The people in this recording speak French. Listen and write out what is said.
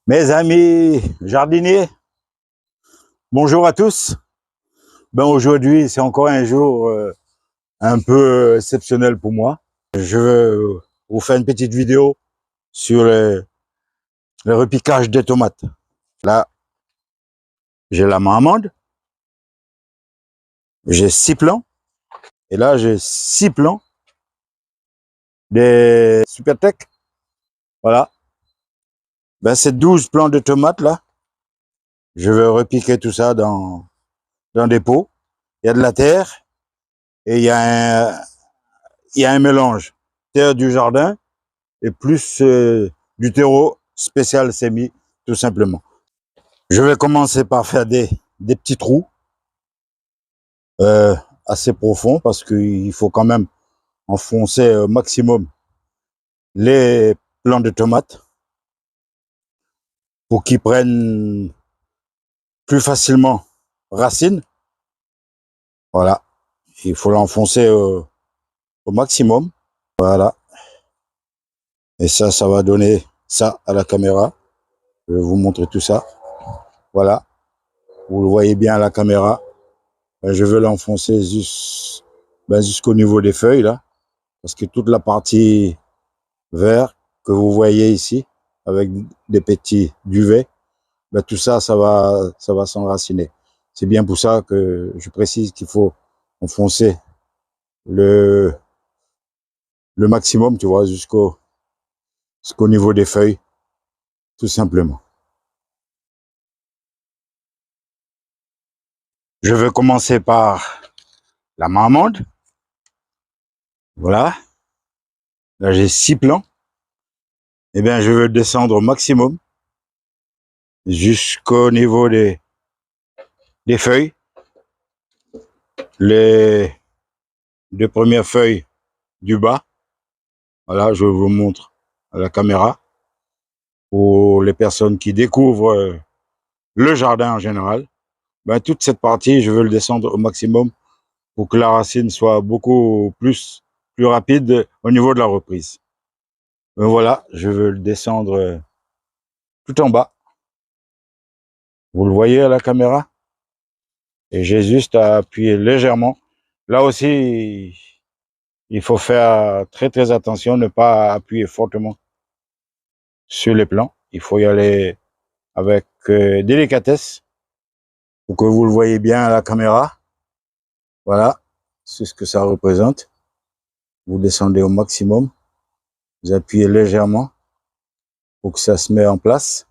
Mes amis jardiniers, bonjour à tous. Aujourd'hui, c'est encore un jour un peu exceptionnel pour moi. Je vais vous faire une petite vidéo sur le repiquage des tomates. Là, j'ai la main amande, j'ai 6 plants, et là, j'ai 6 plants des Supertech. Voilà. C'est 12 plants de tomates là. Je vais repiquer tout ça dans des pots. Il y a de la terre et il y a un mélange. Terre du jardin et plus du terreau spécial sémi, tout simplement. Je vais commencer par faire des petits trous euh, assez profonds parce qu'il faut quand même enfoncer au maximum les plants de tomates pour qu'ils prennent plus facilement racine. Voilà, il faut l'enfoncer au maximum. Voilà, et ça va donner ça à la caméra. Je vais vous montrer tout ça. Voilà, vous le voyez bien à la caméra. Je vais l'enfoncer jusqu'au niveau des feuilles là, parce que toute la partie vert que vous voyez ici, avec des petits duvets, tout ça, ça va s'enraciner. C'est bien pour ça que je précise qu'il faut enfoncer le maximum, tu vois, jusqu'au niveau des feuilles, tout simplement. Je vais commencer par la marmande. Voilà. Là, j'ai 6 plants. Eh bien, je vais descendre au maximum jusqu'au niveau des feuilles. Les 2 premières feuilles du bas. Voilà, je vous montre à la caméra pour les personnes qui découvrent le jardin en général. Toute cette partie, je veux le descendre au maximum pour que la racine soit beaucoup plus rapide au niveau de la reprise. Voilà, je veux le descendre tout en bas. Vous le voyez à la caméra? Et j'ai juste à appuyer légèrement. Là aussi, il faut faire très attention, ne pas appuyer fortement sur les plants. Il faut y aller avec délicatesse pour que vous le voyez bien à la caméra. Voilà, c'est ce que ça représente. Vous descendez au maximum, vous appuyez légèrement pour que ça se mette en place.